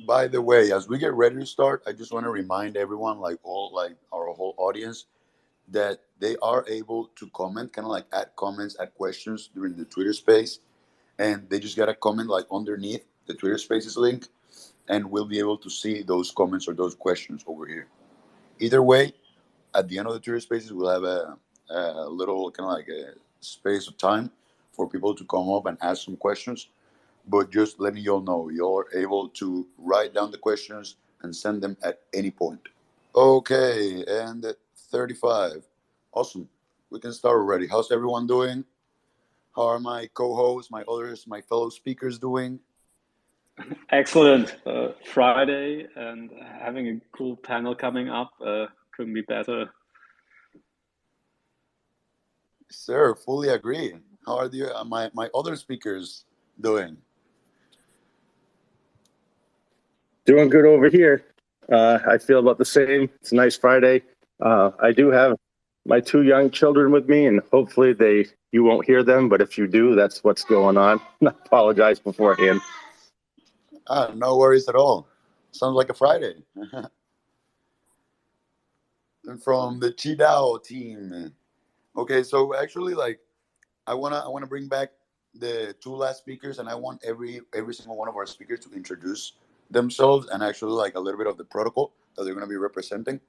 By the way, as we get ready to start, I just want to remind everyone, like our whole audience, that they are able to comment, kind of like add comments, add questions during the Twitter space, and they just gotta comment like underneath the Twitter Spaces link, and we'll be able to see those comments or those questions over here. Either way, at the end of the Twitter Spaces, we'll have a little kind of like a space of time for people to come up and ask some questions. But just letting you all know, you're able to write down the questions and send them at any point. Okay, and 35. Awesome. We can start already. How's everyone doing? How are my co-hosts, my others, my fellow speakers doing? Excellent. Friday and having a cool panel coming up. Couldn't be better. Sir, fully agree. How are my other speakers doing? Doing good over here. I feel about the same. It's a nice Friday. I do have my two young children with me, and hopefully you won't hear them, but if you do, that's what's going on. I apologize beforehand. No worries at all. Sounds like a Friday. And from the QiDAO team. Okay, so actually, like, I wanna bring back the two last speakers, and I want every single one of our speakers to introduce themselves and actually like a little bit of the protocol that they're gonna be representing.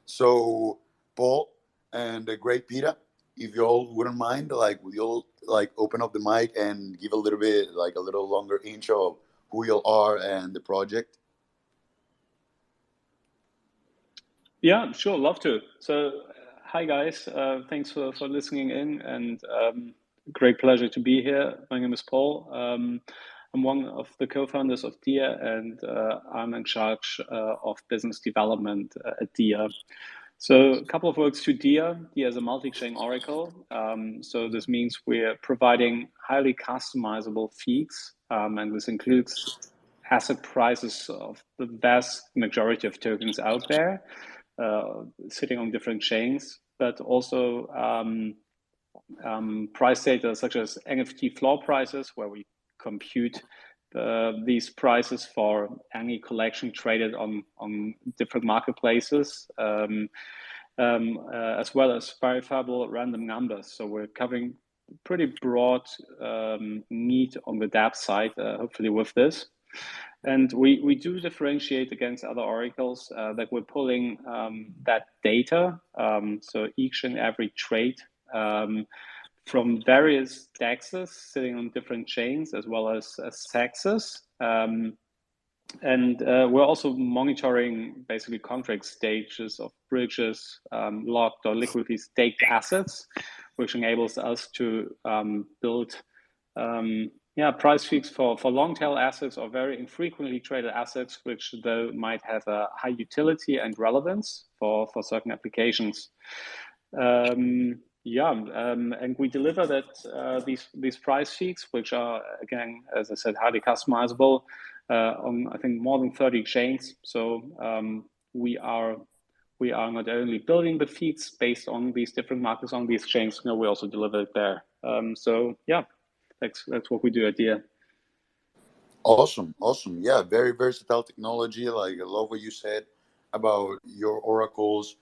So, Paul and the great Peter, if you all wouldn't mind, like, would you all like open up the mic and give a little bit, like a little longer intro of who you all are and the project? Yeah, sure, love to. So, hi guys, thanks for listening in, and great pleasure to be here. My name is Paul. I'm one of the co-founders of DIA, and I'm in charge of business development at DIA. So a couple of words to DIA. DIA is a multi-chain oracle. So this means we're providing highly customizable feeds, and this includes asset prices of the vast majority of tokens out there, sitting on different chains, but also price data such as NFT floor prices, where we compute these prices for any collection traded on different marketplaces, as well as verifiable random numbers. So we're covering pretty broad need on the dApp side, hopefully with this. And we do differentiate against other oracles that we're pulling that data, so each and every trade, from various DEXs sitting on different chains, as well as SEXs. And we're also monitoring basically contract stages of bridges, locked or liquidly staked assets, which enables us to build price feeds for long tail assets or very infrequently traded assets, which though might have a high utility and relevance for certain applications. And we deliver that these price feeds, which are, again, as I said, highly customizable on, I think, more than 30 chains. So we are not only building the feeds based on these different markets on these chains, we also deliver it there. That's what we do at DIA. Awesome. Yeah, very versatile technology. Like, I love what you said about your oracles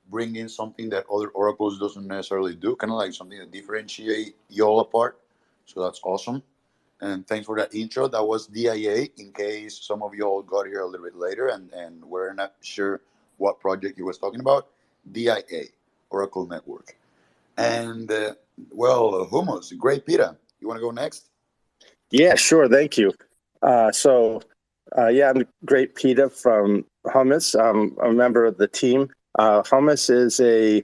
bringing something that other oracles doesn't necessarily do, kind of like something that differentiate y'all apart. So that's awesome. And thanks for that intro. That was DIA, in case some of y'all got here a little bit later and we're not sure what project he was talking about. DIA, Oracle Network. And, Hummus, great Peter. You want to go next? Yeah, sure. Thank you. I'm the great Peter from Hummus. I'm a member of the team. Hummus is a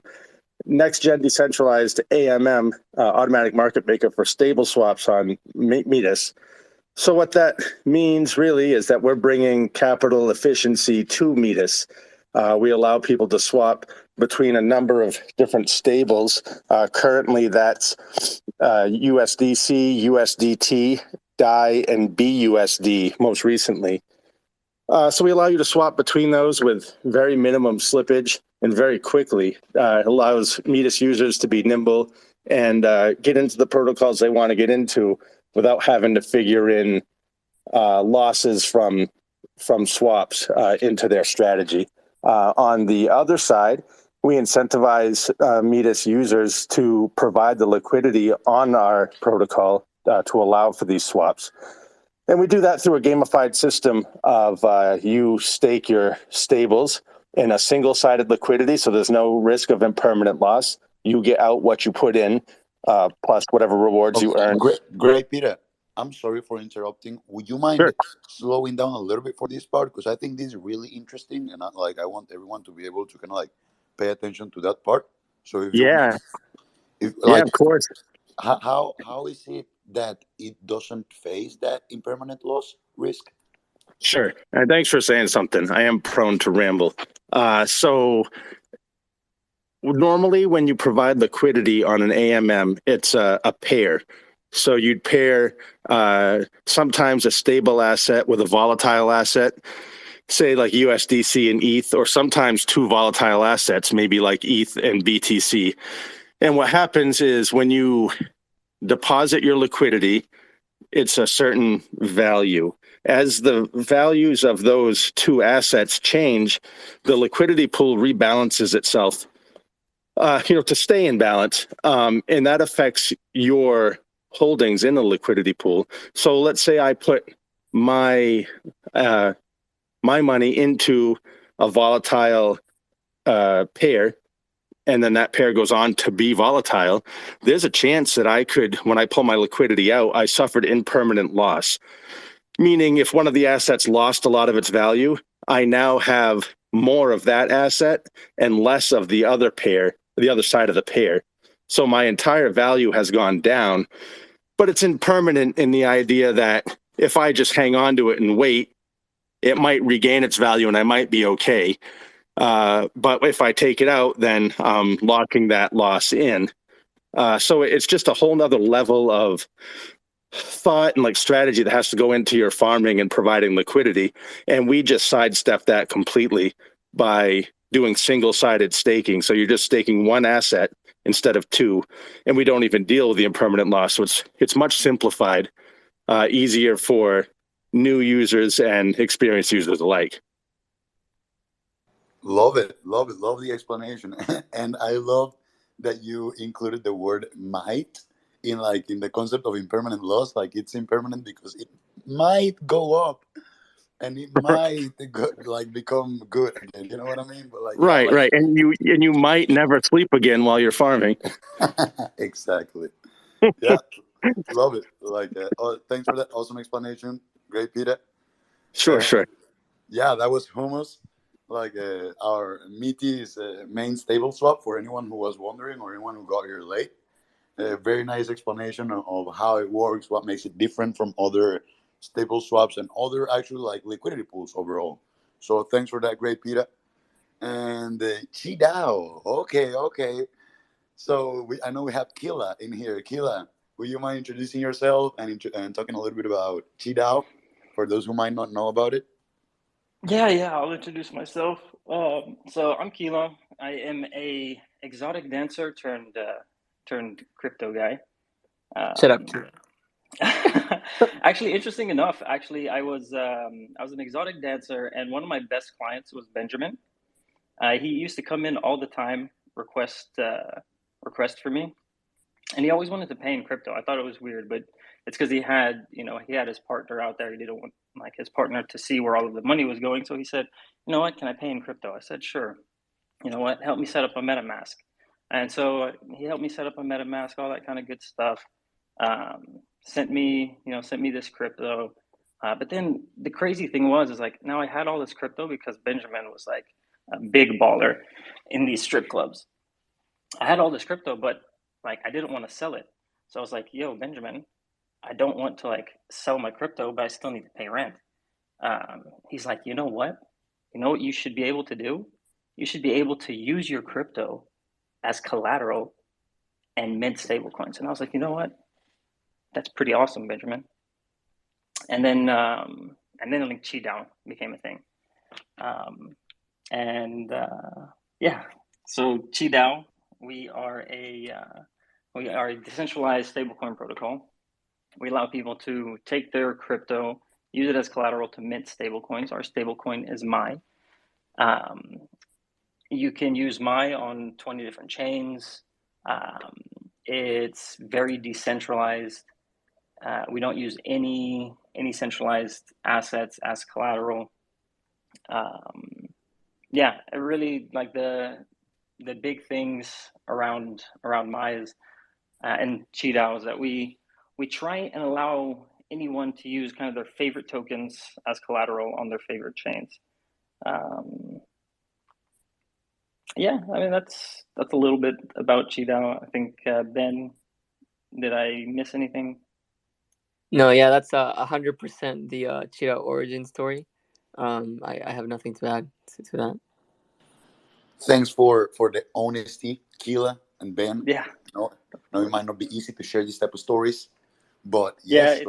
next-gen decentralized AMM, automatic market maker for stable swaps on Metis. So what that means really is that we're bringing capital efficiency to Metis. We allow people to swap between a number of different stables. Currently, that's USDC, USDT, DAI, and BUSD most recently. So we allow you to swap between those with very minimum slippage and very quickly. It allows Metis users to be nimble and get into the protocols they want to get into without having to figure in losses from from swaps into their strategy. On the other side, we incentivize Metis users to provide the liquidity on our protocol to allow for these swaps. And we do that through a gamified system of you stake your stables in a single-sided liquidity, so there's no risk of impermanent loss. You get out what you put in, plus whatever rewards you earn. Great, Peter. I'm sorry for interrupting. Would you mind Sure. slowing down a little bit for this part? Because I think this is really interesting, and I want everyone to be able to kind of like pay attention to that part. So if you, Yeah, if yeah, like, of course. how is it that it doesn't face that impermanent loss risk? Sure. Thanks for saying something. I am prone to ramble. So normally when you provide liquidity on an AMM, it's a pair. So you'd pair sometimes a stable asset with a volatile asset, say like USDC and ETH, or sometimes two volatile assets, maybe like ETH and BTC. And what happens is when you deposit your liquidity, it's a certain value. As the values of those two assets change, the liquidity pool rebalances itself, to stay in balance, and that affects your holdings in the liquidity pool. So let's say I put my my money into a volatile pair, and then that pair goes on to be volatile. There's a chance that I could, when I pull my liquidity out, I suffered impermanent loss. Meaning if one of the assets lost a lot of its value, I now have more of that asset and less of the other pair, the other side of the pair. So my entire value has gone down, but it's impermanent in the idea that if I just hang on to it and wait, it might regain its value and I might be okay. But if I take it out, then I'm locking that loss in. So it's just a whole nother level of thought and like strategy that has to go into your farming and providing liquidity. And we just sidestep that completely by doing single-sided staking. So you're just staking one asset instead of two, and we don't even deal with the impermanent loss. So it's much simplified, easier for new users and experienced users alike. Love it, love it, love the explanation, and I love that you included the word might in the concept of impermanent loss. Like it's impermanent because it might go up and it might like become good again. You know what I mean? But like yeah, Right, like right. And you might never sleep again while you're farming. exactly. Yeah, love it. Like thanks for that awesome explanation. Great, Peter. Sure, sure. Yeah, that was Hummus, like our Metis main stable swap for anyone who was wondering or anyone who got here late. A very nice explanation of how it works, what makes it different from other stable swaps and other actually like liquidity pools overall. So thanks for that, great Peter. And QiDAO. Okay, okay. So I know we have Kila in here. Kila, would you mind introducing yourself and talking a little bit about QiDAO for those who might not know about it? Yeah, I'll introduce myself. So I'm Kilo. I am a exotic dancer turned crypto guy. Shut up. Actually, interesting enough, I was an exotic dancer, and one of my best clients was Benjamin. He used to come in all the time, request for me, and he always wanted to pay in crypto. I thought it was weird, but it's because he had his partner out there. He didn't want like his partner to see where all of the money was going. So he said, you know what, can I pay in crypto? I said, sure. You know what, help me set up a MetaMask. And so he helped me set up a MetaMask, all that kind of good stuff. Sent me this crypto. But then the crazy thing is like now I had all this crypto because Benjamin was like a big baller in these strip clubs. I had all this crypto, but like I didn't want to sell it. So I was like, yo, Benjamin, I don't want to like sell my crypto, but I still need to pay rent. He's like, you know what? You know what you should be able to do? You should be able to use your crypto as collateral and mint stablecoins. And I was like, you know what? That's pretty awesome, Benjamin. And then like QiDAO became a thing. Yeah, so QiDAO, we are a decentralized stablecoin protocol. We allow people to take their crypto use it as collateral to mint stablecoins. Our stablecoin is MAI. You can use MAI on 20 different chains. It's very decentralized. We don't use any centralized assets as collateral. Yeah, I really like the big things around MAI is, and QiDAO is that we try and allow anyone to use kind of their favorite tokens as collateral on their favorite chains. Yeah, I mean that's a little bit about QiDAO. I think Ben, did I miss anything? No, yeah, that's 100% the QiDAO origin story. I have nothing to add to that. Thanks for the honesty, Keela and Ben. Yeah. No, it might not be easy to share these type of stories, but yes,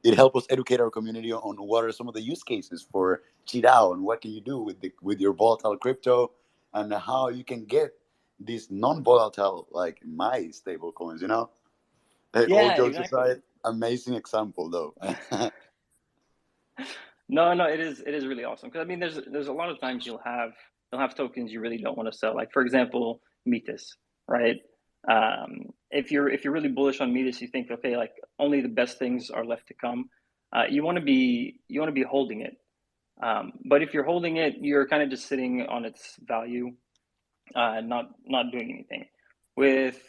it helps us educate our community on what are some of the use cases for QiDAO and what can you do with your volatile crypto and how you can get these non-volatile like my stable coins. Hey, all jokes aside, amazing example though. No, it is really awesome because I mean, there's a lot of times you'll have tokens you really don't want to sell. Like for example, Metis, right? If you're really bullish on Metis, you think okay, like only the best things are left to come. You want to be holding it, but if you're holding it, you're kind of just sitting on its value, not doing anything. With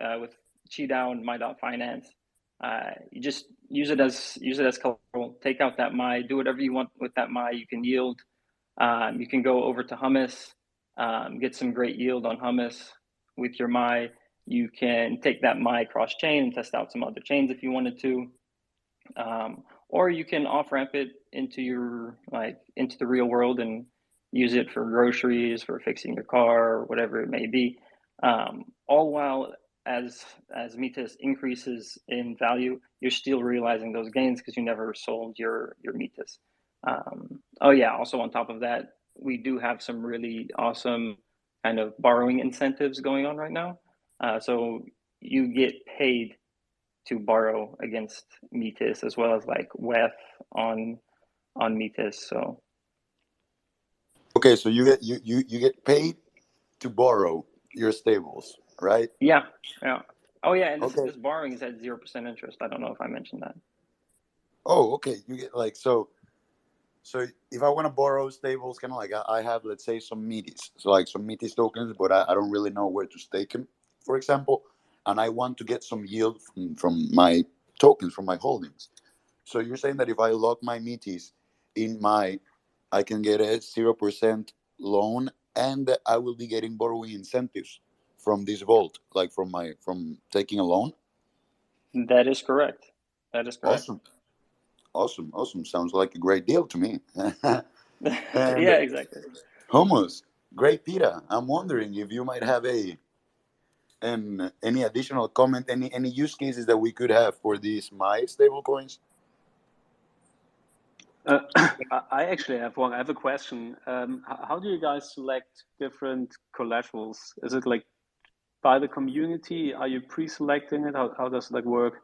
QiDAO and My.Finance, you just use it as collateral. Take out that MAI, do whatever you want with that MAI. You can yield. You can go over to Hummus, get some great yield on Hummus with your MAI. You can take that MAI cross chain and test out some other chains if you wanted to, or you can off ramp it into the real world and use it for groceries, for fixing your car, or whatever it may be. All while as Metis increases in value, you're still realizing those gains because you never sold your Metis. Also on top of that, we do have some really awesome kind of borrowing incentives going on right now. So you get paid to borrow against Metis as well as like WETH on Metis. So okay, so you get paid to borrow your stables, right? Yeah. Oh yeah, and this borrowing is at 0% interest. I don't know if I mentioned that. Oh, okay. You get like so if I want to borrow stables, kind of like I have, let's say, some Metis, so like some Metis tokens, but I don't really know where to stake them, for example, and I want to get some yield from my tokens, from my holdings. So you're saying that if I lock my Metis in I can get a 0% loan, and I will be getting borrowing incentives from this vault, like from taking a loan. That is correct. Awesome. Sounds like a great deal to me. Yeah, exactly. Hummus, great pita. I'm wondering if you might have any additional comment, any use cases that we could have for these MAI stablecoins. I actually have one. I have a question. How do you guys select different collaterals? Is it like by the community? Are you pre-selecting it? How does that work?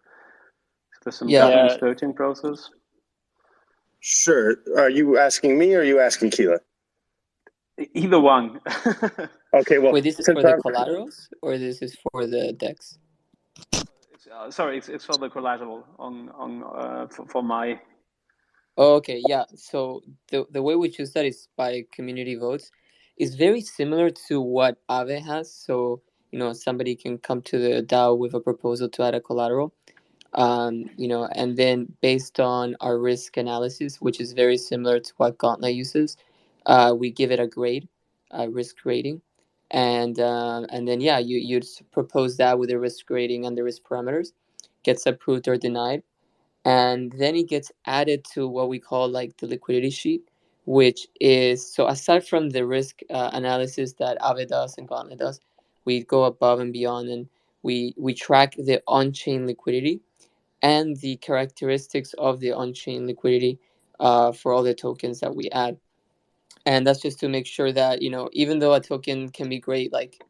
Is there some governance searching process? Sure. Are you asking me or are you asking Keela? Either one. Okay, well, wait, this is for the collaterals or this is for the DEX? It's for the collateral for my. Oh, okay, yeah. So the way we choose that is by community votes. It's very similar to what Aave has. So somebody can come to the DAO with a proposal to add a collateral. And then based on our risk analysis, which is very similar to what Gauntlet uses, we give it a grade, a risk rating, and then you'd propose that with the risk rating and the risk parameters, gets approved or denied, and then it gets added to what we call like the liquidity sheet, which is so aside from the risk analysis that Aave does and Gauntlet does, we go above and beyond, and we track the on-chain liquidity and the characteristics of the on-chain liquidity for all the tokens that we add. And that's just to make sure that, even though a token can be great, like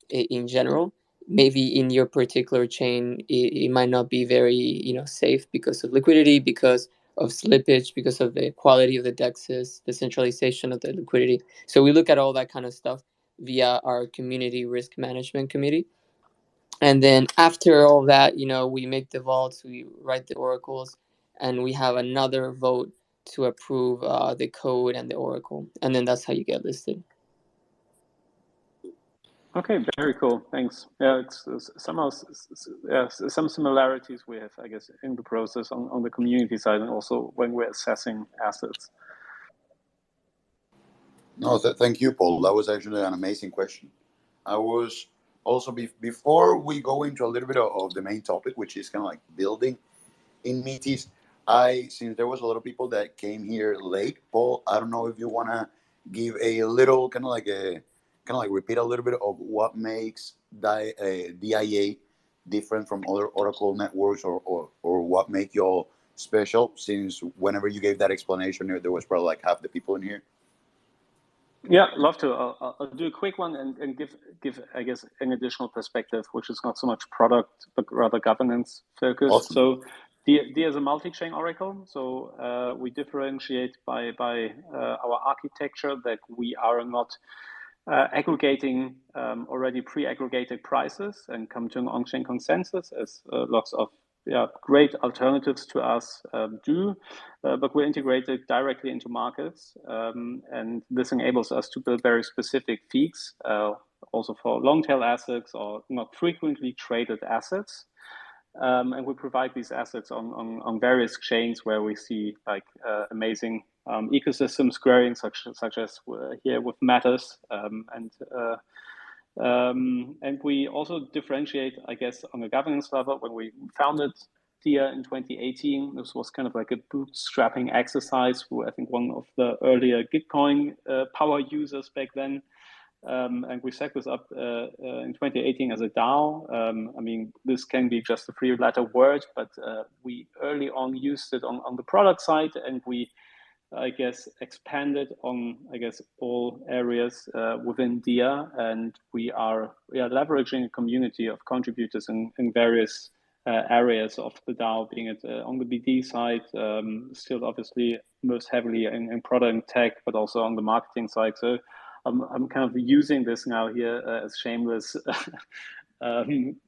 in general, maybe in your particular chain, it might not be very, safe because of liquidity, because slippage, because of the quality of the dexes, the centralization of the liquidity. So we look at all that kind of stuff via our community risk management committee. And then after all that, we make the vaults, we write the oracles, and we have another vote to approve the code and the oracle. And then that's how you get listed. Okay, very cool. Thanks. Yeah, it's somehow some similarities we have, I guess, in the process on the community side, and also when we're assessing assets. No, thank you, Paul. That was actually an amazing question. I was also before we go into a little bit of the main topic, which is kind of like building in Metis. Since there was a lot of people that came here late, Paul, I don't know if you wanna give a little kind of like repeat a little bit of what makes DIA different from other Oracle networks, or what make y'all special. Since whenever you gave that explanation, there was probably like half the people in here. Yeah, love to. I'll do a quick one and give I guess an additional perspective, which is not so much product but rather governance focused. Awesome. So DIA is a multi-chain oracle. So we differentiate by our architecture, that we are not aggregating already pre-aggregated prices and come to an on-chain consensus, as lots of great alternatives to us do, but we're integrated directly into markets, and this enables us to build very specific feeds, also for long-tail assets or not frequently traded assets. And we provide these assets on various chains where we see like amazing ecosystems growing, such as here with Metis, and we also differentiate, I guess, on a governance level. When we founded DIA in 2018, this was kind of like a bootstrapping exercise. I think one of the earlier Gitcoin power users back then. And we set this up in 2018 as a DAO. I mean, this can be just a three-letter word, but we early on used it on the product side, and we, I guess, expanded on, I guess, all areas within DIA, and we are leveraging a community of contributors in various areas of the DAO, being it on the BD side, still obviously most heavily in product and tech, but also on the marketing side. So I'm kind of using this now here as shameless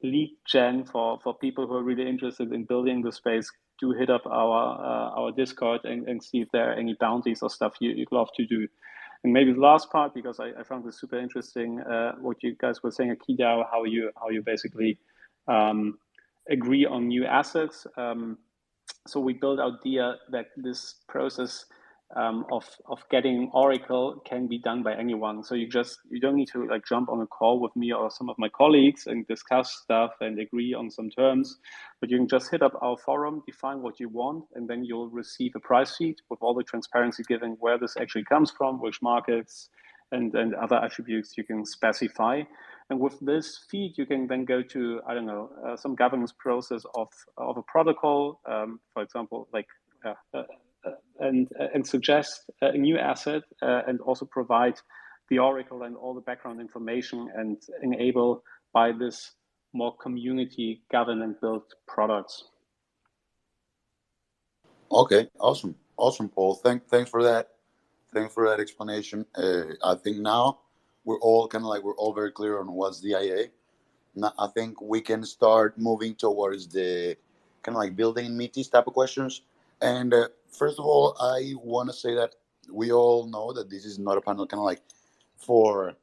lead gen for people who are really interested in building the space. Do hit up our Discord and see if there are any bounties or stuff you'd love to do. And maybe the last part, because I found this super interesting, what you guys were saying at QiDAO, how you basically agree on new assets. So we build out DIA that this process of getting Oracle can be done by anyone. So you don't need to like jump on a call with me or some of my colleagues and discuss stuff and agree on some terms, but you can just hit up our forum, define what you want, and then you'll receive a price sheet with all the transparency given where this actually comes from, which markets, and other attributes you can specify. And with this feed, you can then go to, I don't know, some governance process of a protocol, for example, like and suggest a new asset, and also provide the Oracle and all the background information, and enable by this more community governance built products. Okay, awesome, Paul. Thanks for that. Thanks for that explanation. I think now we're all very clear on what's DIA. Now I think we can start moving towards the kind of like building in Metis type of questions. And first of all, I want to say that we all know that this is not a panel kind of like for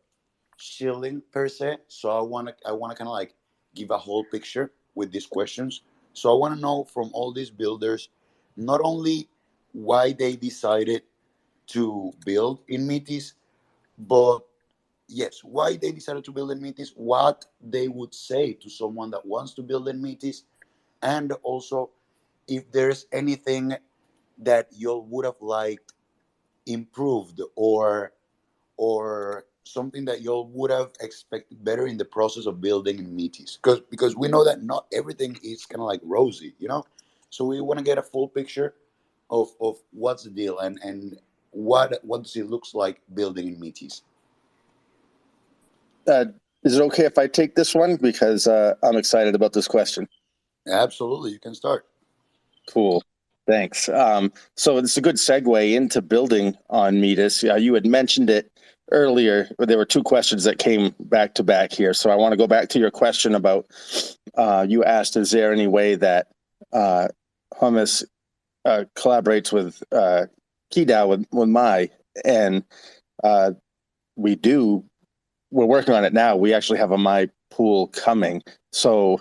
shilling per se. So I want to kind of like give a whole picture with these questions. So I want to know from all these builders, not only why they decided to build in Metis, but yes, why they decided to build in Metis, what they would say to someone that wants to build in Metis, and also if there's anything that you would have liked improved, or something that you would have expected better in the process of building in Metis, because we know that not everything is kind of like rosy, so we want to get a full picture of what's the deal, and what does it looks like building in Metis. Is it okay if I take this one, because I'm excited about this question? Absolutely, you can start. Cool. Thanks. So it's a good segue into building on Metis. You had mentioned it earlier, but there were two questions that came back to back here. So I want to go back to your question about, you asked, is there any way that Hummus collaborates with QiDAO with my, and we do. We're working on it now. We actually have a my pool coming. So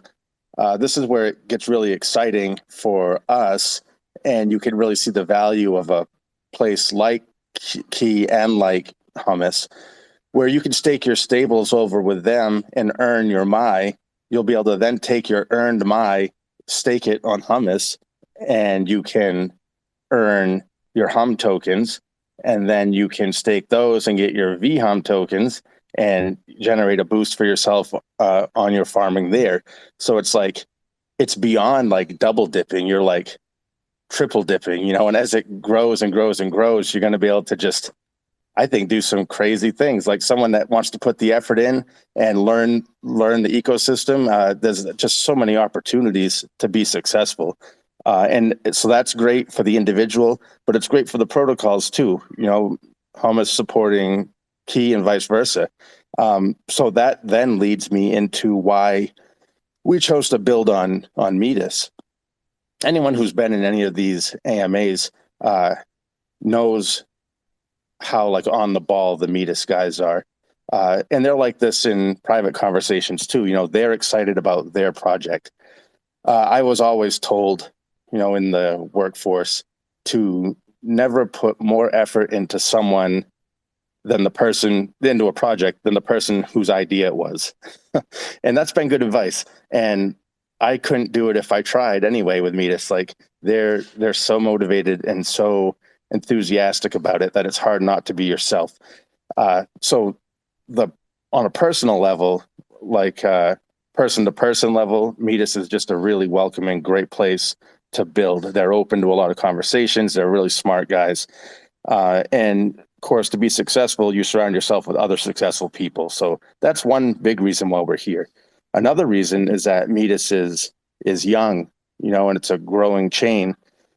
this is where it gets really exciting for us, and you can really see the value of a place like Key and like Hummus, where you can stake your stables over with them and earn your my. You'll be able to then take your earned my, stake it on Hummus, and you can earn your hum tokens, and then you can stake those and get your vhum tokens and generate a boost for yourself on your farming there. So it's like, it's beyond like double dipping, you're like triple dipping, and as it grows and grows and grows, you're going to be able to just, I think, do some crazy things. Like someone that wants to put the effort in and learn the ecosystem, there's just so many opportunities to be successful. And so that's great for the individual, but it's great for the protocols too. Hummus supporting Key and vice versa. So that then leads me into why we chose to build on Metis. Anyone who's been in any of these AMAs knows how like on the ball the Metis guys are. And they're like this in private conversations too. They're excited about their project. I was always told, in the workforce, to never put more effort into someone into a project than the person whose idea it was. And that's been good advice. And I couldn't do it if I tried anyway with Metis. Like they're so motivated and so enthusiastic about it that it's hard not to be yourself. So on a personal level, like person to person level, Metis is just a really welcoming, great place to build. They're open to a lot of conversations. They're really smart guys. And of course, to be successful, you surround yourself with other successful people. So that's one big reason why we're here. Another reason is that Metis is young, and it's a growing chain.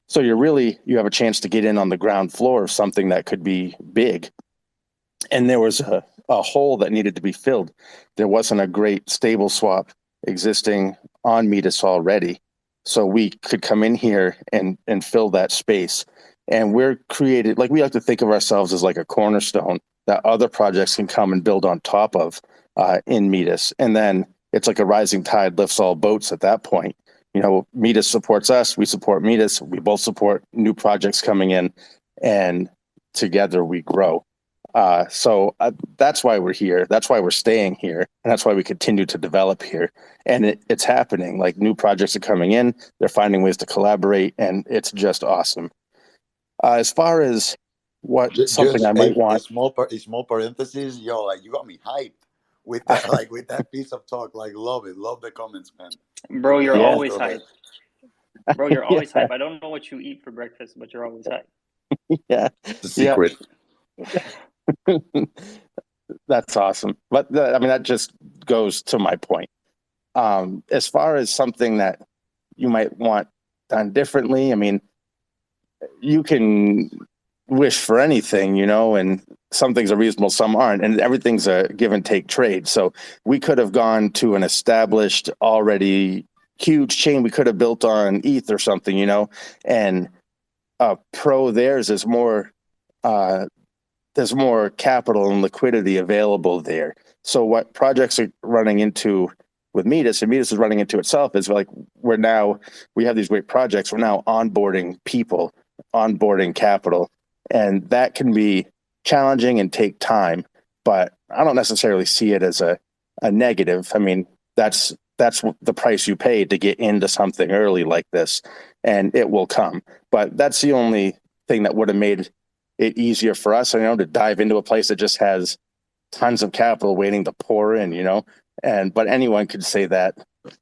So you have a chance to get in on the ground floor of something that could be big. And there was a hole that needed to be filled. There wasn't a great stable swap existing on Metis already. So we could come in here and fill that space. And we're created, like we like to think of ourselves as like a cornerstone that other projects can come and build on top of in Metis. And then it's like a rising tide lifts all boats at that point. Metis supports us, we support Metis, we both support new projects coming in, and together we grow. So that's why we're here. That's why we're staying here. And that's why we continue to develop here. And it's happening. Like new projects are coming in, they're finding ways to collaborate, and it's just awesome. As far as something I might want. A small parenthesis, like you got me hyped with that, like with that piece of talk. Like love it. Love the comments, man. Bro, you're Yeah. always hyped. Bro, you're always hyped. I don't know what you eat for breakfast, but you're always hyped. Yeah. The secret. That's awesome. But that just goes to my point. As far as something that you might want done differently, you can wish for anything, and some things are reasonable, some aren't, and everything's a give and take trade. So we could have gone to an established, already huge chain. We could have built on ETH or something, and theirs is more, there's more capital and liquidity available there. So what projects are running into with Metis, and Metis is running into itself, is like we have these great projects. We're now onboarding people, onboarding capital, and that can be challenging and take time. But I don't necessarily see it as a negative. That's the price you pay to get into something early like this, and it will come. But that's the only thing that would have made it easier for us, to dive into a place that just has tons of capital waiting to pour in, but anyone could say that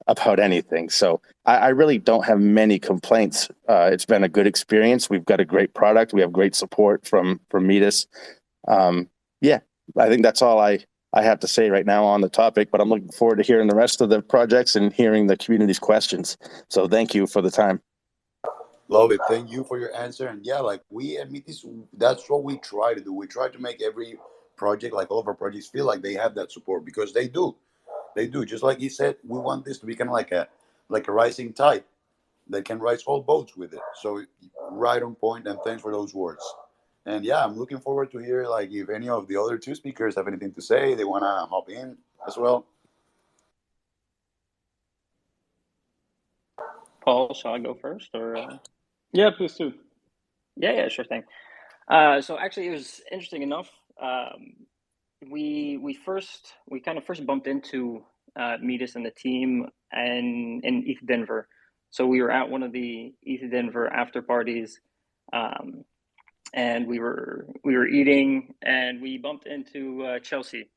about anything. So I really don't have many complaints. It's been a good experience. We've got a great product. We have great support from Metis. I think that's all I have to say right now on the topic, but I'm looking forward to hearing the rest of the projects and hearing the community's questions. So thank you for the time. Love it. Thank you for your answer. And yeah, like we at Metis, that's what we try to do. We try to make every project, like all of our projects, feel like they have that support because they do. They do. Just like he said, we want this to be kind of like a rising tide that can rise all boats with it. So right on point, and thanks for those words. And yeah, I'm looking forward to hear like if any of the other two speakers have anything to say, they wanna hop in as well. Paul, shall I go first or? Yeah, please do. Yeah, sure thing. So actually, it was interesting enough. We kind of first bumped into Metis and the team and in ETH Denver. So we were at one of the ETH Denver after parties, and we were eating, and we bumped into Chelsea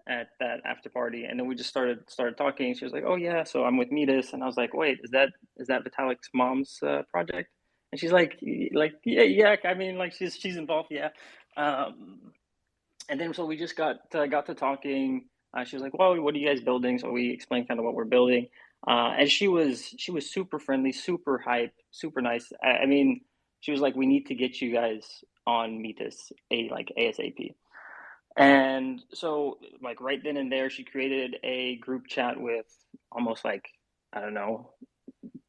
at that after party, and then we just started talking. She was like, "Oh yeah, so I'm with Metis," and I was like, "Wait, is that Vitalik's mom's project?" And she's like, yeah. I mean, like she's involved, yeah. And then so we just got to talking. She was like, "Well, what are you guys building?" So we explained kind of what we're building, and she was super friendly, super hype, super nice. I mean, she was like, "We need to get you guys on Metis ASAP." And so, like right then and there, she created a group chat with almost like, I don't know,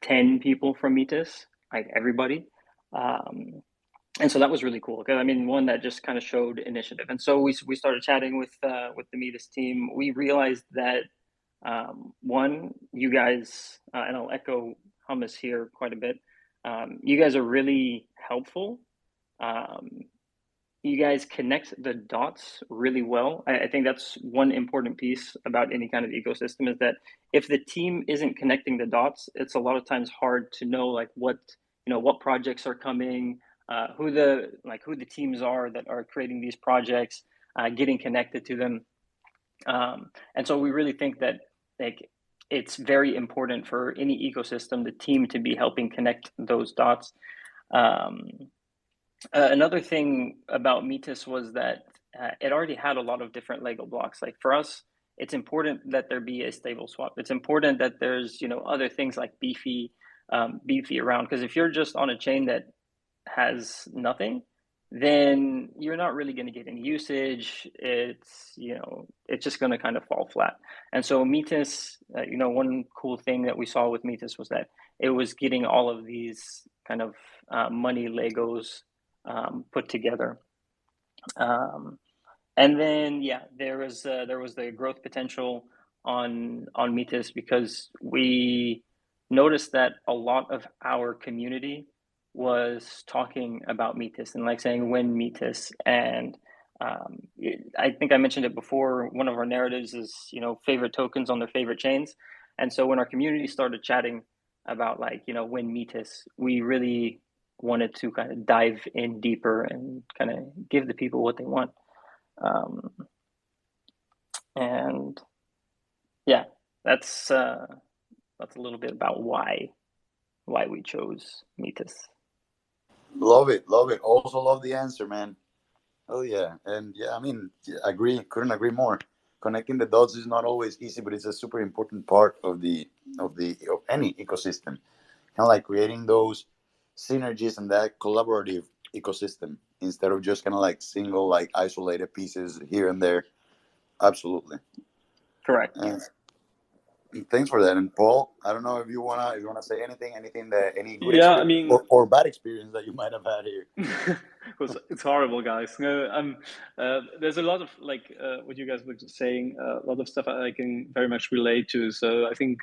10 people from Metis, like everybody. And so that was really cool because I mean, one that just kind of showed initiative. And so we started chatting with the Metis team. We realized that one, you guys, and I'll echo Hummus here quite a bit. You guys are really helpful. You guys connect the dots really well. I think that's one important piece about any kind of ecosystem is that if the team isn't connecting the dots, it's a lot of times hard to know like what projects are coming, who the teams are that are creating these projects, getting connected to them. And so we really think that like it's very important for any ecosystem, the team to be helping connect those dots. Another thing about Metis was that it already had a lot of different Lego blocks. Like for us, it's important that there be a stable swap. It's important that there's other things like beefy around. Because if you're just on a chain that has nothing, then you're not really going to get any usage. It's just going to kind of fall flat. And so Metis, one cool thing that we saw with Metis was that it was getting all of these kind of money Legos put together. And then there was the growth potential on Metis because we noticed that a lot of our community was talking about Metis and like saying when Metis, and I think I mentioned it before. One of our narratives is favorite tokens on their favorite chains, and so when our community started chatting about when Metis, we really wanted to kind of dive in deeper and kind of give the people what they want. And yeah, that's a little bit about why we chose Metis. Love it, love it. Also love the answer, man. Oh yeah, and yeah, I mean, agree. Couldn't agree more. Connecting the dots is not always easy, but it's a super important part of of any ecosystem. Kind of like creating those synergies and that collaborative ecosystem instead of just kind of like single, like isolated pieces here and there. Absolutely. Correct. And thanks for that. And Paul, I don't know if you wanna say anything that any good Yeah, I experience mean, or bad experience that you might have had here. it's horrible, guys. No, there's a lot of what you guys were just saying, a lot of stuff I can very much relate to. So I think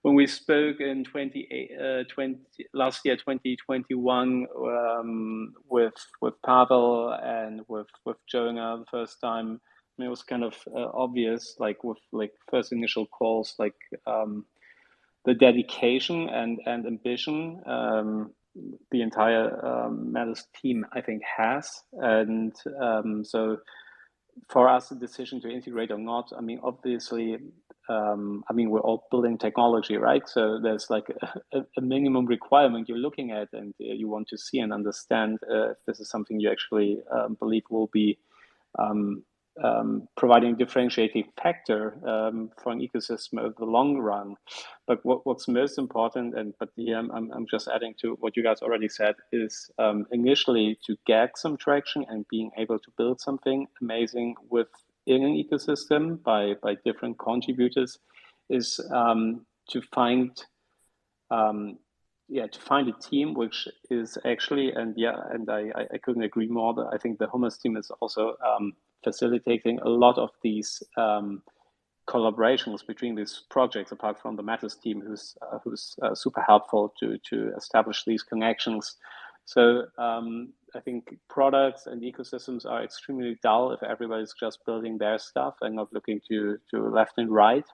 when we spoke in 2021 with Pavel and with Jonah the first time, I mean, it was kind of obvious, like with first initial calls, the dedication and ambition the entire Metis team, I think, has. And so for us, the decision to integrate or not, I mean, obviously, I mean, we're all building technology, right? So there's like a minimum requirement you're looking at, and you want to see and understand if this is something you actually believe will be providing differentiating factor for an ecosystem over the long run. But what's most important, but I'm just adding to what you guys already said, is initially to get some traction and being able to build something amazing within an ecosystem by different contributors is to find to find a team which is actually, and I couldn't agree more, that I think the Hummus team is also facilitating a lot of these collaborations between these projects, apart from the Metis team, who's super helpful to establish these connections. So I think products and ecosystems are extremely dull if everybody's just building their stuff and not looking to left and right.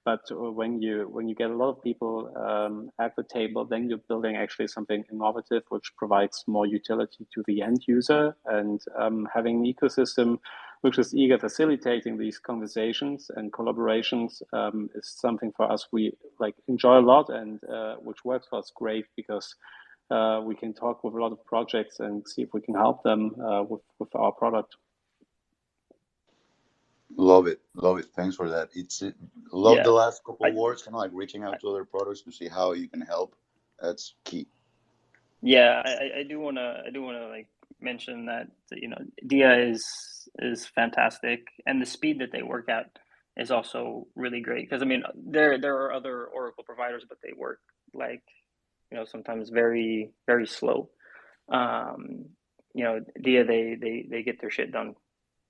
But when you get a lot of people at the table, then you're building actually something innovative, which provides more utility to the end user. And having an ecosystem which is eager facilitating these conversations and collaborations is something for us we enjoy a lot, and which works for us great, because we can talk with a lot of projects and see if we can help them with our product. Love it. Thanks for that. Love the last couple words, kind of like reaching out to other products to see how you can help. That's key. Yeah, I do wanna mention that DIA is fantastic, and the speed that they work at is also really great, because I mean there are other Oracle providers, but they work sometimes very, very slow. DIA, they get their shit done,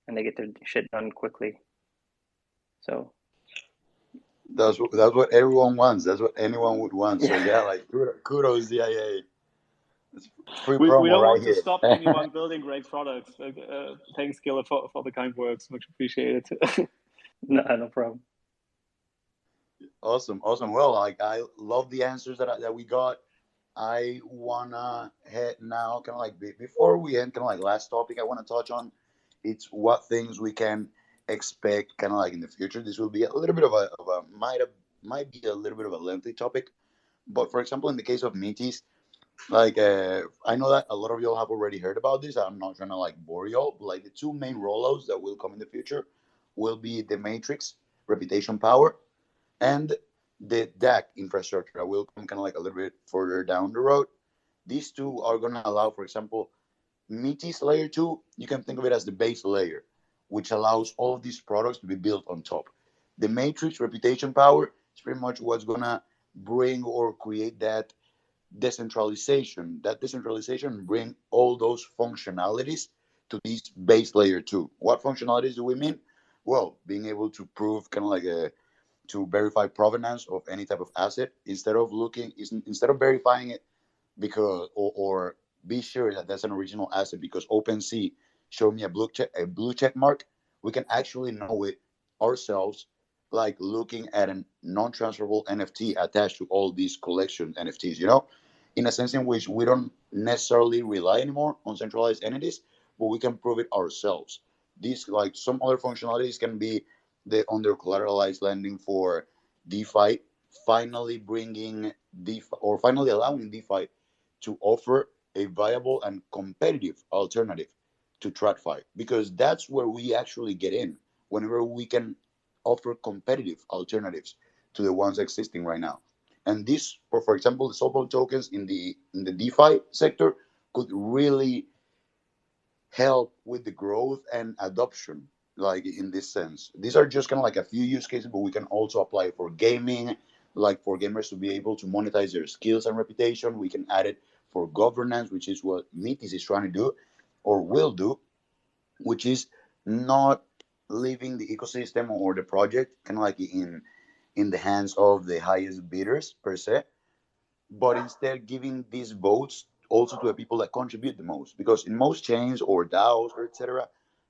and they get their shit done quickly. So that's what everyone wants. That's what anyone would want. So yeah, kudos DIA. It's free promo we don't right want here. to stop anyone building great products. Thanks, Gila, for the kind words. Much appreciated. No problem. Awesome. Well, I love the answers that we got. I wanna head now, kind of like before we end, kind of like last topic I want to touch on. It's what things we can expect, kind of like in the future. This will be a little bit of a might be a little bit of a lengthy topic, but for example, in the case of Metis, I know that a lot of y'all have already heard about this. I'm not trying to bore y'all, but the two main rollouts that will come in the future will be the Matrix reputation power and the DAC infrastructure. I will come kind of a little bit further down the road. These two are going to allow, for example, Metis layer 2, you can think of it as the base layer, which allows all of these products to be built on top. The Matrix reputation power is pretty much what's going to bring or create that decentralization. That decentralization bring all those functionalities to this base layer 2. What functionalities do we mean? Well, being able to prove kind of to verify provenance of any type of asset instead of verifying it because or be sure that that's an original asset because OpenSea showed me a blue check mark. We can actually know it ourselves, like looking at a non-transferable NFT attached to all these collection NFTs. In a sense in which we don't necessarily rely anymore on centralized entities, but we can prove it ourselves. These some other functionalities can be the under collateralized lending for DeFi, finally bringing DeFi or finally allowing DeFi to offer a viable and competitive alternative to TradFi, because that's where we actually get in whenever we can offer competitive alternatives to the ones existing right now. And this, for example, the softball tokens in the DeFi sector could really help with the growth and adoption, in this sense. These are just kind of a few use cases, but we can also apply for gaming, for gamers to be able to monetize their skills and reputation. We can add it for governance, which is what Metis is trying to do or will do, which is not leaving the ecosystem or the project kind of in the hands of the highest bidders per se, but instead giving these votes also to the people that contribute the most. Because in most chains or DAOs or etc.,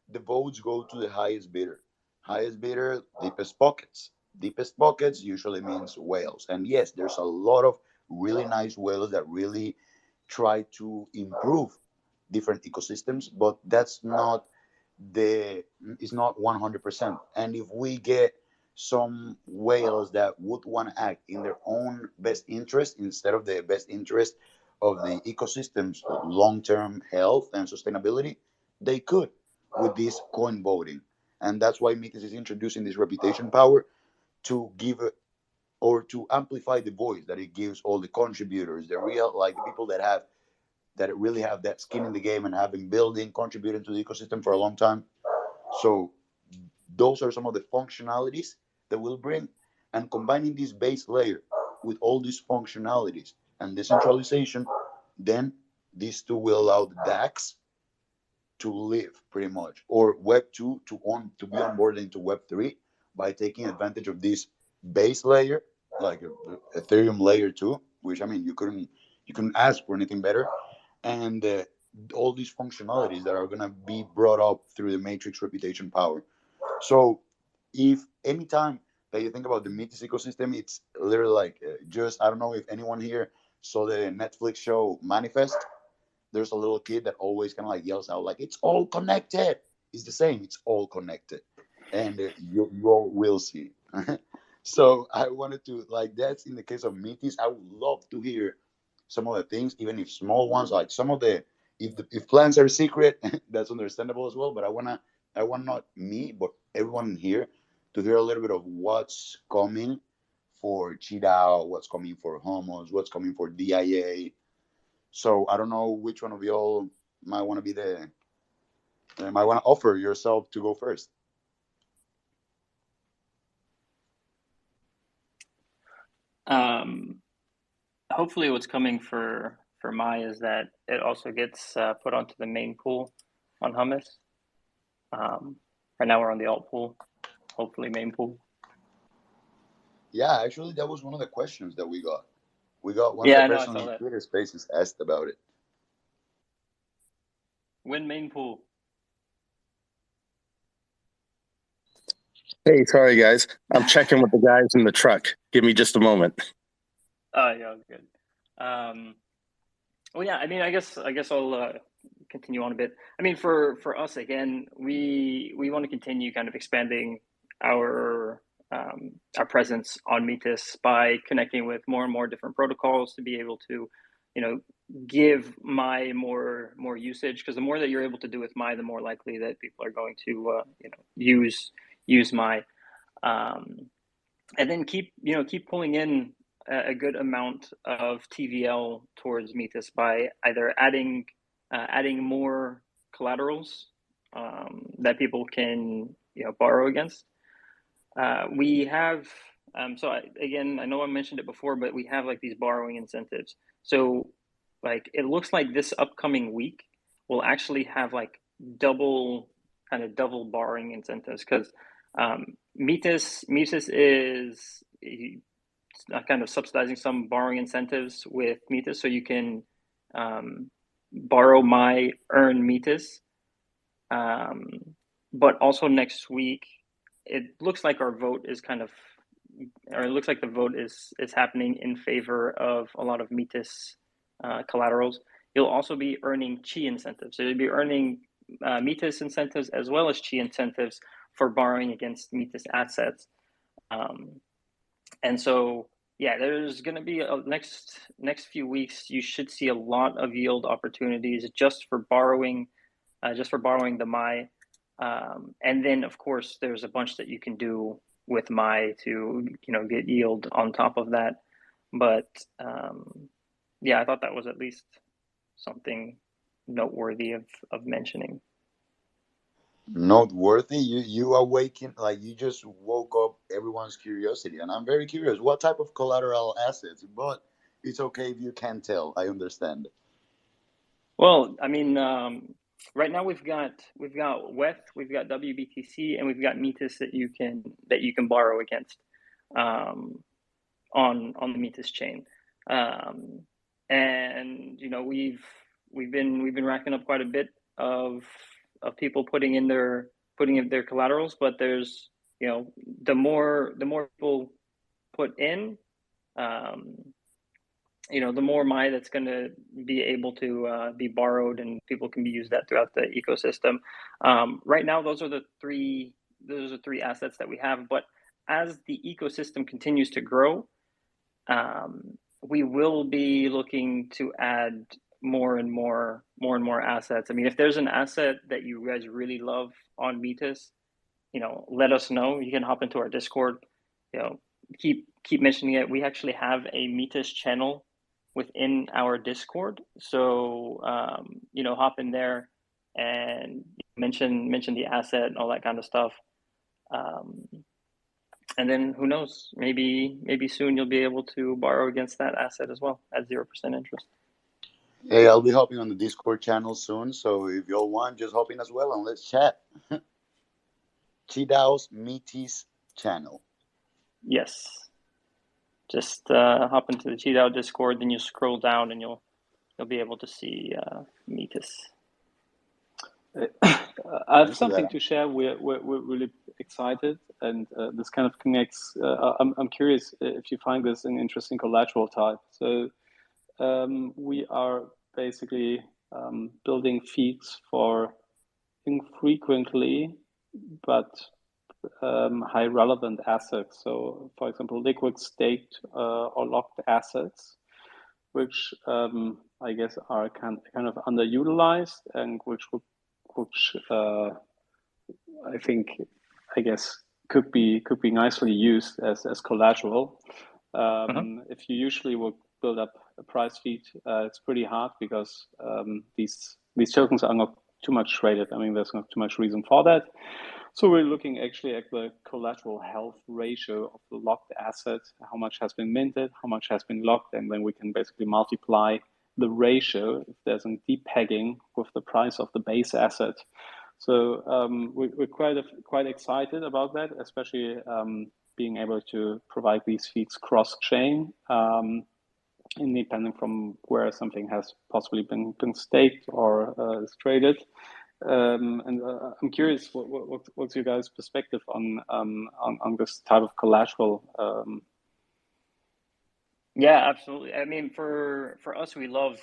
the votes go to the highest bidder. Highest bidder, deepest pockets. Deepest pockets usually means whales. And yes, there's a lot of really nice whales that really try to improve different ecosystems, but that's not it's not 100%. And if we get some whales that would want to act in their own best interest instead of the best interest of the ecosystem's long-term health and sustainability, they could with this coin voting. And that's why Metis is introducing this reputation power to give or to amplify the voice that it gives all the contributors, the real, like the people that really have that skin in the game and have been building, contributing to the ecosystem for a long time. So those are some of the functionalities that we'll bring, and combining this base layer with all these functionalities and decentralization, then these two will allow the DAX to live pretty much, or Web 2 to be onboarded into Web 3 by taking advantage of this base layer, like Ethereum layer 2, which I mean you couldn't ask for anything better, and all these functionalities that are gonna be brought up through the Matrix reputation power. So if anytime that you think about the Metis ecosystem, it's literally like just I don't know if anyone here saw the Netflix show Manifest. There's a little kid that always kind of like yells out like it's all connected. It's the same. It's all connected, and you all will see. So I wanted to like that's in the case of Metis. I would love to hear some of the things, even if small ones, like some of the if plans are secret, that's understandable as well. But I want not me, but everyone here to hear a little bit of what's coming for QiDAO, what's coming for Hummus, what's coming for DIA. So I don't know which one of y'all might want to be the might want to offer yourself to go first. Hopefully what's coming for Mai is that it also gets put onto the main pool on Hummus. Right now we're on the alt pool, hopefully main pool. Yeah, actually, that was one of the questions that we got. We got one Yeah, of the I know, I person saw in that. Twitter Spaces asked about it. When main pool? Hey, sorry guys. I'm checking with the guys in the truck. Give me just a moment. Oh, yeah, good. Well, yeah, I mean, I guess I'll continue on a bit. I mean, for us, again, we want to continue kind of expanding our presence on Metis by connecting with more and more different protocols to be able to, you know, give Mai more usage, because the more that you're able to do with Mai, the more likely that people are going to use Mai, and then keep pulling in a good amount of TVL towards Metis by either adding more collaterals that people can borrow against. We have again, I know I mentioned it before, but we have like these borrowing incentives. So like it looks like this upcoming week we'll actually have like double borrowing incentives, because Metis is kind of subsidizing some borrowing incentives with Metis, so you can borrow Mai, earn Metis. But also next week, it looks like our vote is it looks like the vote is happening in favor of a lot of Metis collaterals. You'll also be earning Chi incentives. So you'll be earning Metis incentives as well as Chi incentives for borrowing against Metis assets. And so, yeah, there's going to be next few weeks. You should see a lot of yield opportunities just for borrowing the Mai, and then of course there's a bunch that you can do with Mai to get yield on top of that. But yeah, I thought that was at least something noteworthy of mentioning. Noteworthy, you awaken like you just woke up everyone's curiosity, and I'm very curious. What type of collateral assets? But it's okay if you can't tell. I understand. Well, I mean, right now we've got WETH, we've got WBTC, and we've got Metis that you can borrow against on the Metis chain, and we've been racking up quite a bit of people putting in their collaterals, but there's the more people put in, the more Mai that's going to be able to be borrowed, and people can use that throughout the ecosystem. Right now, those are the three assets that we have. But as the ecosystem continues to grow, we will be looking to add more and more assets. I mean, if there's an asset that you guys really love on Metis, let us know. You can hop into our Discord. Keep mentioning it. We actually have a Metis channel within our Discord, so hop in there and mention the asset and all that kind of stuff. And then who knows? Maybe soon you'll be able to borrow against that asset as well at 0% interest. Hey, I'll be hopping on the Discord channel soon, so if y'all want, just hop in as well and let's chat. QiDAO's Metis channel. Yes. Just hop into the QiDAO Discord, then you scroll down and you'll be able to see Metis. I have something to share. We're really excited, and this kind of connects. I'm curious if you find this an interesting collateral type. So we are basically building feeds for infrequently but high relevant assets. So, for example, liquid staked or locked assets, which I guess are kind of underutilized and which I guess could be nicely used as collateral. If you usually would build up a price feed, it's pretty hard because these tokens are not too much traded. I mean, there's not too much reason for that. So we're looking actually at the collateral health ratio of the locked asset, how much has been minted, how much has been locked, and then we can basically multiply the ratio if there's a depegging with the price of the base asset. So we're quite excited about that, especially being able to provide these feeds cross-chain, independent from where something has possibly been staked or is traded. And I'm curious, what's your guys' perspective on this type of collateral? Yeah, absolutely. I mean, for us, we love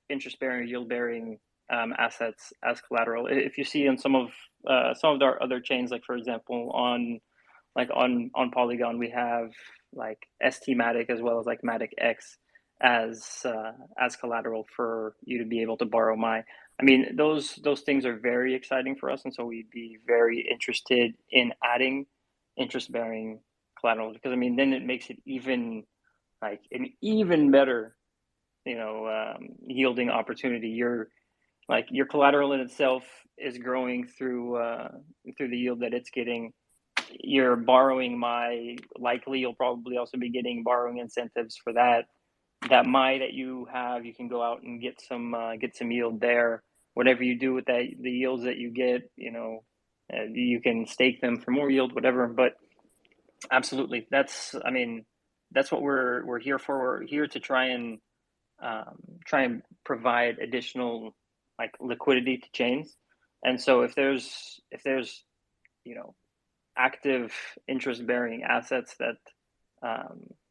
interest-bearing, yield-bearing assets as collateral. If you see on some of our other chains, like for example on Polygon, we have like ST-Matic as well as like Matic X as collateral for you to be able to borrow my. I mean, those things are very exciting for us, and so we'd be very interested in adding interest-bearing collateral because I mean, then it makes it even like an even better, yielding opportunity. Your collateral in itself is growing through the yield that it's getting. You're borrowing likely you'll probably also be getting borrowing incentives for that MAI that you have. You can go out and get some yield there. Whatever you do with the yields that you get, you can stake them for more yield, whatever. But absolutely, that's what we're here for. We're here to try and provide additional like liquidity to chains. And so if there's active interest-bearing assets that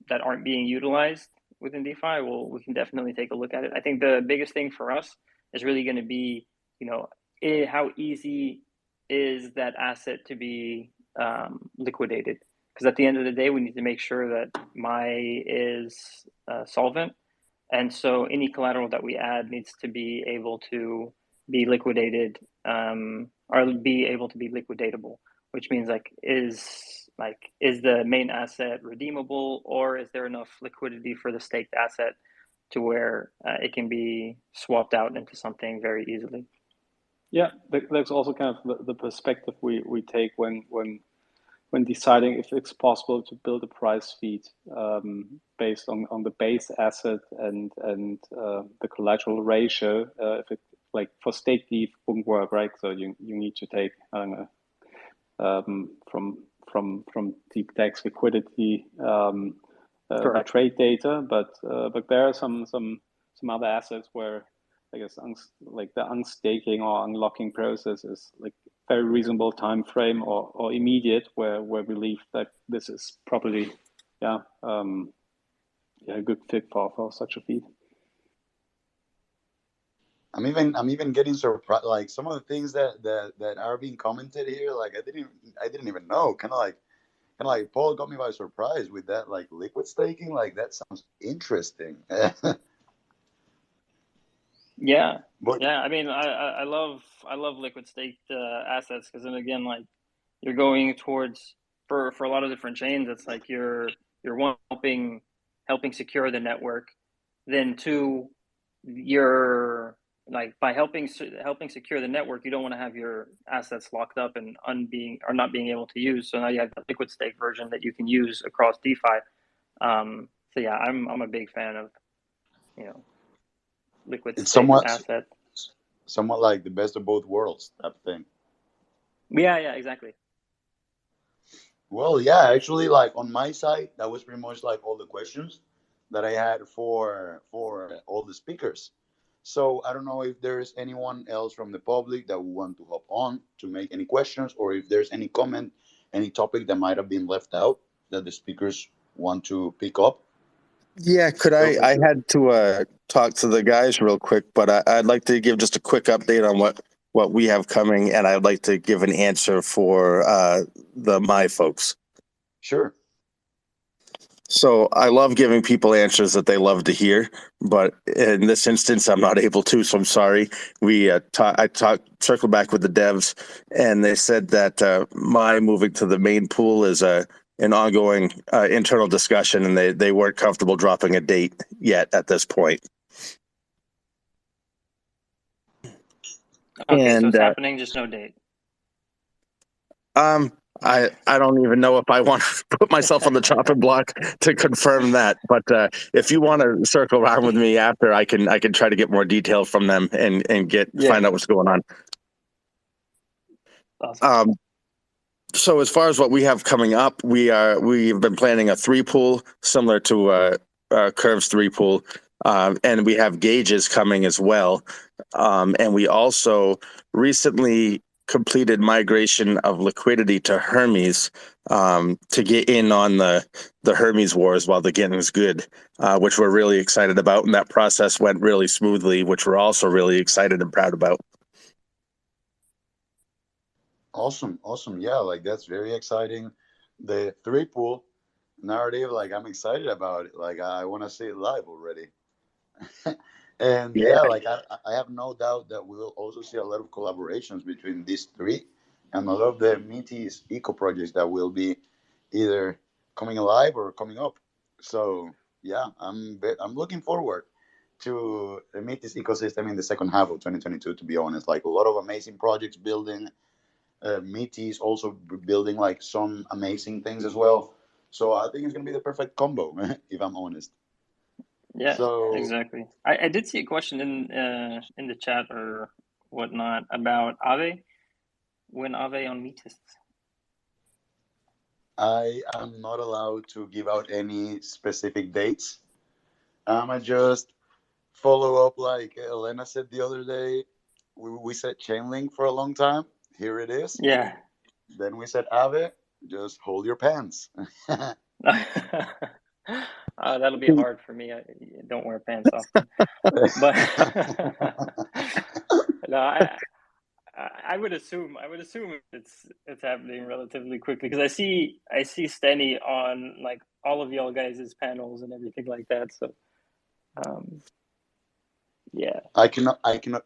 aren't being utilized within DeFi, we can definitely take a look at it. I think the biggest thing for us is really going to be, how easy is that asset to be liquidated? Because at the end of the day, we need to make sure that MAI is solvent. And so any collateral that we add needs to be able to be liquidated or be able to be liquidatable, which means is the main asset redeemable, or is there enough liquidity for the staked asset to where it can be swapped out into something very easily? Yeah, that's also kind of the perspective we take when deciding if it's possible to build a price feed based on the base asset and the collateral ratio. If it like for stake ETH wouldn't work, right? So you need to take from deep DEX liquidity trade data, but there are some other assets where I guess like the unstaking or unlocking process is like very reasonable time frame or immediate, where we believe that this is probably a good fit for such a feed. I'm even getting surprised, like some of the things that are being commented here, like I didn't even know. Kind of like Paul got me by surprise with that, like liquid staking. Like that sounds interesting. Yeah, but, yeah. I mean, I love liquid staked assets because then again, like you're going towards for a lot of different chains. It's like you're one helping secure the network. Then two, you're like by helping secure the network, you don't want to have your assets locked up and not being able to use. So now you have the liquid stake version that you can use across DeFi. So yeah, I'm a big fan of liquid It's stake asset. somewhat like the best of both worlds type of thing. Yeah, exactly. Well, yeah, actually, like on my side, that was pretty much like all the questions that I had for all the speakers. So I don't know if there's anyone else from the public that would want to hop on to make any questions, or if there's any comment, any topic that might have been left out that the speakers want to pick up. Yeah, could Feel free I to. had to talk to the guys real quick, but I'd like to give just a quick update on what we have coming, and I'd like to give an answer for my folks. Sure. So I love giving people answers that they love to hear, but in this instance, I'm not able to. So I'm sorry. I circled back with the devs, and they said that my moving to the main pool is an ongoing internal discussion, and they weren't comfortable dropping a date yet at this point. Okay, so it's happening, just no date. I don't even know if I want to put myself on the chopping block to confirm that. But if you want to circle around with me after, I can try to get more detail from them and find out what's going on. Awesome. So as far as what we have coming up, we've been planning a 3 pool similar to Curve's 3 pool, and we have gauges coming as well. And we also recently completed migration of liquidity to Hermes to get in on the Hermes wars while the getting's good, which we're really excited about. And that process went really smoothly, which we're also really excited and proud about. Awesome. Yeah, like that's very exciting. The 3 pool narrative, like I'm excited about it. Like I want to see it live already. And yeah, like I have no doubt that we will also see a lot of collaborations between these 3 and a lot of the Metis eco projects that will be either coming alive or coming up. So yeah, I'm looking forward to the Metis ecosystem in the second half of 2022. To be honest, like a lot of amazing projects building. Metis also building like some amazing things as well. So I think it's gonna be the perfect combo, if I'm honest. Yeah, So exactly. I did see a question in the chat or whatnot about Aave. When Aave on Metis? I am not allowed to give out any specific dates. I just follow up like Elena said the other day. We said Chainlink for a long time. Here it is. Yeah. Then we said Aave. Just hold your pants. That'll be hard for me. I don't wear pants often, but no, I would assume it's happening relatively quickly because I see Steny on like all of y'all guys' panels and everything like that. So, yeah, I cannot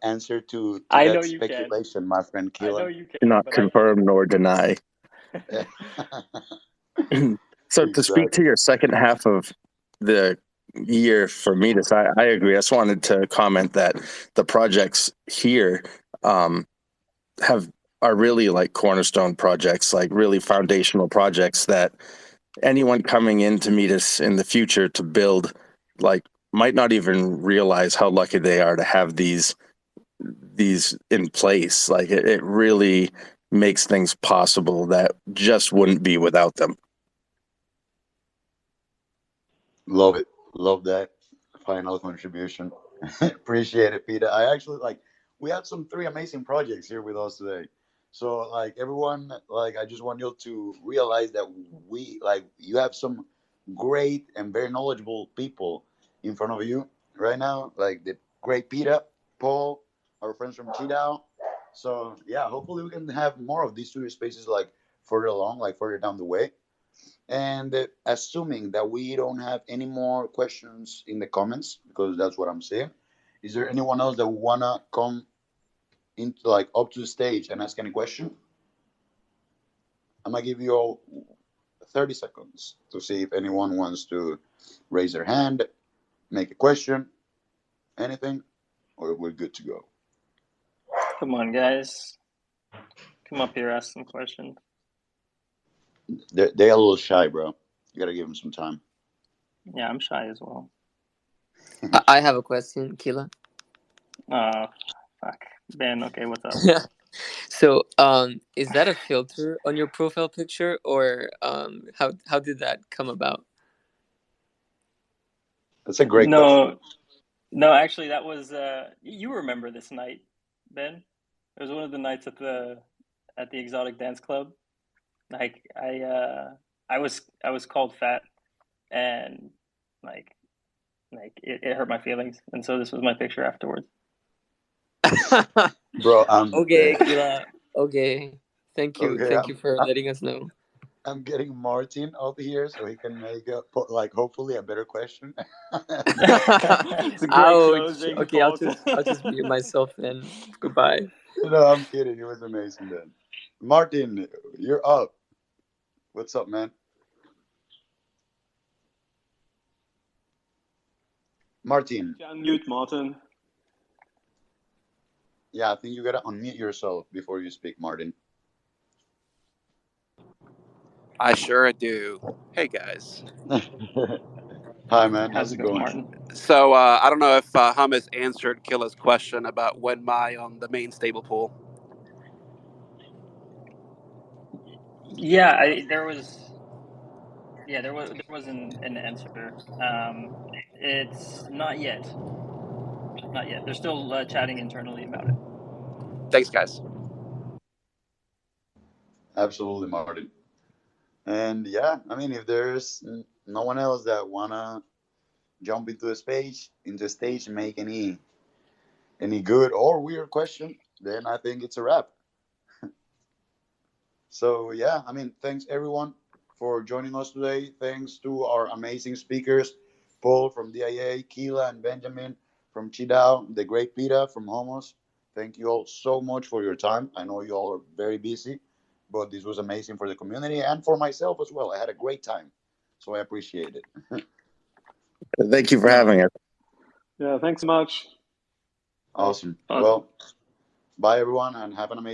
answer to I know that you can. speculation, my friend I know Keelan. you can. Cannot confirm nor deny. So to speak to your second half of the year for Metis, I agree. I just wanted to comment that the projects here are really like cornerstone projects, like really foundational projects that anyone coming in to Metis in the future to build like might not even realize how lucky they are to have these in place. Like it really makes things possible that just wouldn't be without them. Love it. Love that final contribution. Appreciate it, Peter. I actually like we had some 3 amazing projects here with us today. So like everyone, like I just want you to realize that we like you have some great and very knowledgeable people in front of you right now, like the great Peter, Paul, our friends from QiDAO. So yeah, hopefully we can have more of these studio spaces like further along, like further down the way. And assuming that we don't have any more questions in the comments, because that's what I'm saying, is there anyone else that wanna come into like up to the stage and ask any question? I'm gonna give you all 30 seconds to see if anyone wants to raise their hand, make a question, anything, or we're good to go. Come on, guys. Come up here, ask some questions. They're a little shy, bro. You gotta give them some time. Yeah, I'm shy as well. I have a question, Kila. Fuck. Ben, okay, what's up? So, is that a filter on your profile picture, or how did that come about? That's a great question. No, actually, that was you remember this night, Ben? It was one of the nights at the Exotic Dance Club. Like I was called fat, and like it hurt my feelings, and so this was my picture afterwards. Bro, Okay, Kila. Okay, thank you. Okay, Thank you for letting us know. I'm getting Martin up here so he can make hopefully a better question. It's a great Ouch. closing. Okay, I'll just mute myself then. Goodbye. No, I'm kidding. It was amazing, then. Martin, you're up. What's up, man? Martin. Unmute, Martin. Yeah, I think you gotta unmute yourself before you speak, Martin. I sure do. Hey, guys. Hi, man. How's How's it it going, going? Martin? So I don't know if Hummus answered Killa's question about when my on the main stable pool. Yeah, there was an answer. It's not yet. Not yet. They're still chatting internally about it. Thanks, guys. Absolutely, Martin. And yeah, I mean, if there's no one else that wanna jump into a stage and make any good or weird question, then I think it's a wrap. So yeah, I mean, thanks everyone for joining us today. Thanks to our amazing speakers, Paul from DIA, Keela and Benjamin from QiDAO, the great Peter from Hummus. Thank you all so much for your time. I know you all are very busy, but this was amazing for the community and for myself as well. I had a great time, so I appreciate it. Thank you for having us. Yeah, thanks so much. Awesome. Awesome. Well, bye everyone, and have an amazing